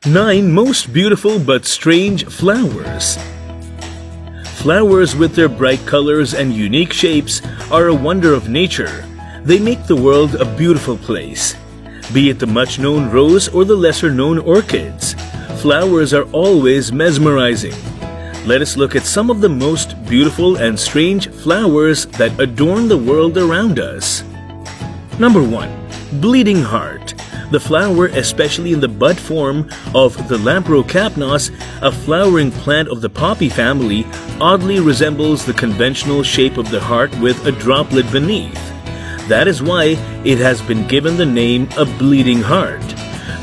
9 most beautiful but strange flowers. Flowers with their bright colors and unique shapes are a wonder of nature. They make the world a beautiful place. Be it the much-known rose or the lesser-known orchids, flowers are always mesmerizing. Let us look at some of the most beautiful and strange flowers that adorn the world around us. Number 1. Bleeding Heart. The flower, especially in the bud form of the Lampropapnos, a flowering plant of the poppy family, oddly resembles the conventional shape of the heart with a droplet beneath. That is why it has been given the name a bleeding heart.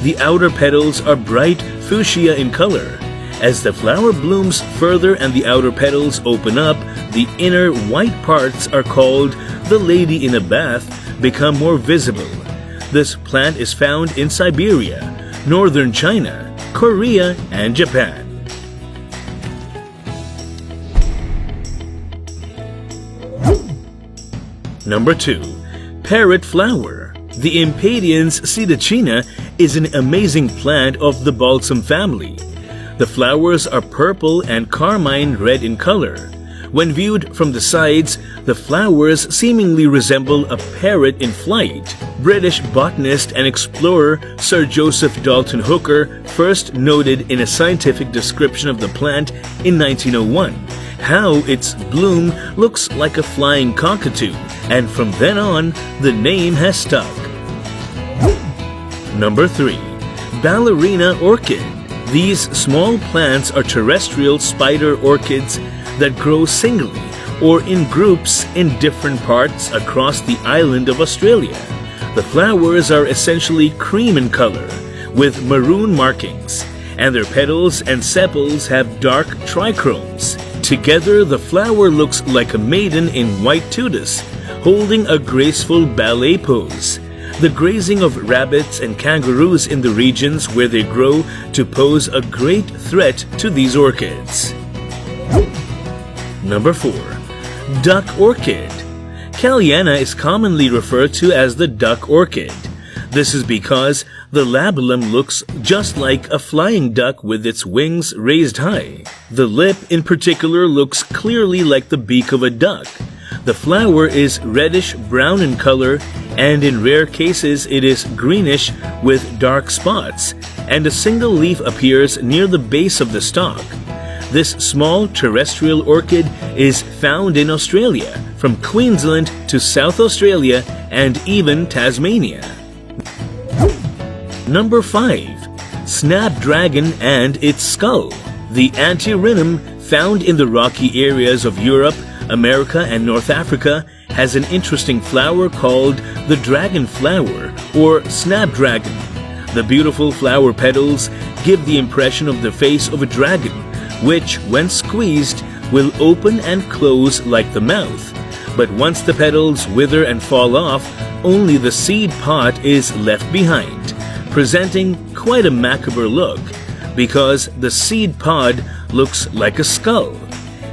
The outer petals are bright fuchsia in color. As the flower blooms further and the outer petals open up, the inner white parts are called the lady in a bath, become more visible. This plant is found in Siberia, northern China, Korea, and Japan. Number 2. Parrot Flower. The Impatiens sidacina is an amazing plant of the balsam family. The flowers are purple and carmine red in color. When viewed from the sides, the flowers seemingly resemble a parrot in flight. British botanist and explorer Sir Joseph Dalton Hooker first noted in a scientific description of the plant in 1901 how its bloom looks like a flying cockatoo, and from then on, the name has stuck. Number 3. Ballerina Orchid. These small plants are terrestrial spider orchids that grow singly or in groups in different parts across the island of Australia. The flowers are essentially cream in color with maroon markings, and their petals and sepals have dark trichromes. Together, the flower looks like a maiden in white tutus, holding a graceful ballet pose. The grazing of rabbits and kangaroos in the regions where they grow to pose a great threat to these orchids. Number 4. Duck Orchid. Calliana is commonly referred to as the duck orchid. This is because the labellum looks just like a flying duck with its wings raised high. The lip in particular looks clearly like the beak of a duck. The flower is reddish-brown in color, and in rare cases it is greenish with dark spots, and a single leaf appears near the base of the stalk. This small terrestrial orchid is found in Australia, from Queensland to South Australia and even Tasmania. Number 5. Snapdragon and its skull. The Antirrhinum, found in the rocky areas of Europe, America, and North Africa, has an interesting flower called the dragon flower or snapdragon. The beautiful flower petals give the impression of the face of a dragon, which, when squeezed, will open and close like the mouth. But once the petals wither and fall off, only the seed pod is left behind, presenting quite a macabre look, because the seed pod looks like a skull.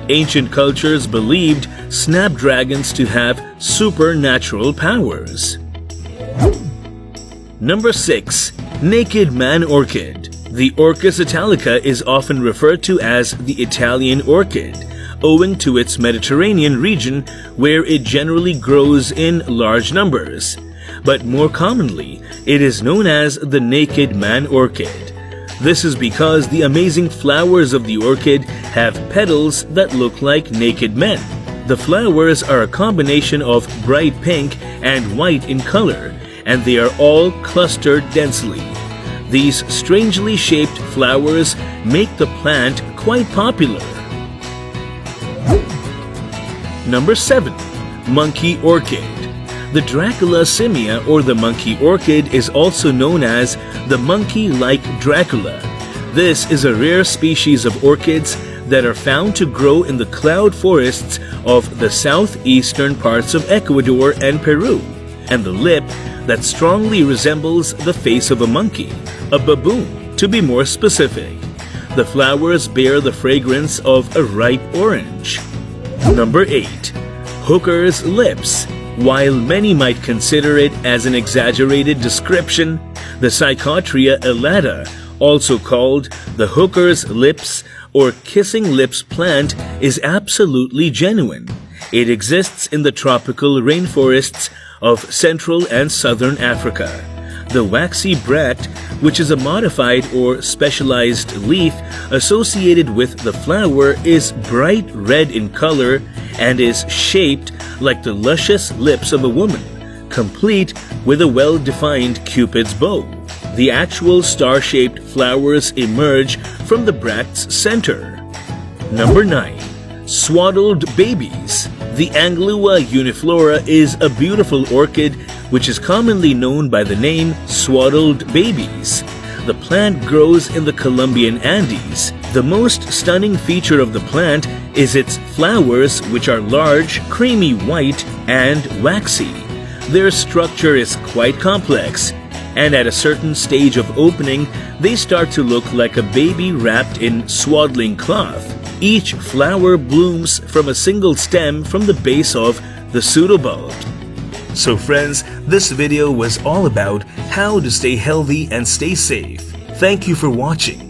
Ancient cultures believed snapdragons to have supernatural powers. Number 6. Naked Man Orchid. The Orchis italica is often referred to as the Italian orchid, owing to its Mediterranean region where it generally grows in large numbers. But more commonly, it is known as the Naked Man Orchid. This is because the amazing flowers of the orchid have petals that look like naked men. The flowers are a combination of bright pink and white in color, and they are all clustered densely. These strangely shaped flowers make the plant quite popular. Number 7. Monkey Orchid. The Dracula simia, or the monkey orchid, is also known as the monkey-like Dracula. This is a rare species of orchids that are found to grow in the cloud forests of the southeastern parts of Ecuador and Peru, and the lip that strongly resembles the face of a monkey, a baboon to be more specific. The flowers bear the fragrance of a ripe orange. Number 8. Hooker's Lips. While many might consider it as an exaggerated description, the Psychotria elata, also called the hooker's lips or kissing lips plant, is absolutely genuine. It exists in the tropical rainforests of Central and Southern Africa. The waxy bract, which is a modified or specialized leaf associated with the flower, is bright red in color and is shaped like the luscious lips of a woman, complete with a well-defined Cupid's bow. The actual star-shaped flowers emerge from the bract's center. Number 9. Swaddled babies. The Anglua uniflora is a beautiful orchid which is commonly known by the name swaddled babies. The plant grows in the Colombian Andes. The most stunning feature of the plant is its flowers, which are large, creamy white, and waxy. Their structure is quite complex, and at a certain stage of opening, they start to look like a baby wrapped in swaddling cloth. Each flower blooms from a single stem from the base of the pseudobulb. So friends, this video was all about how to stay healthy and stay safe. Thank you for watching.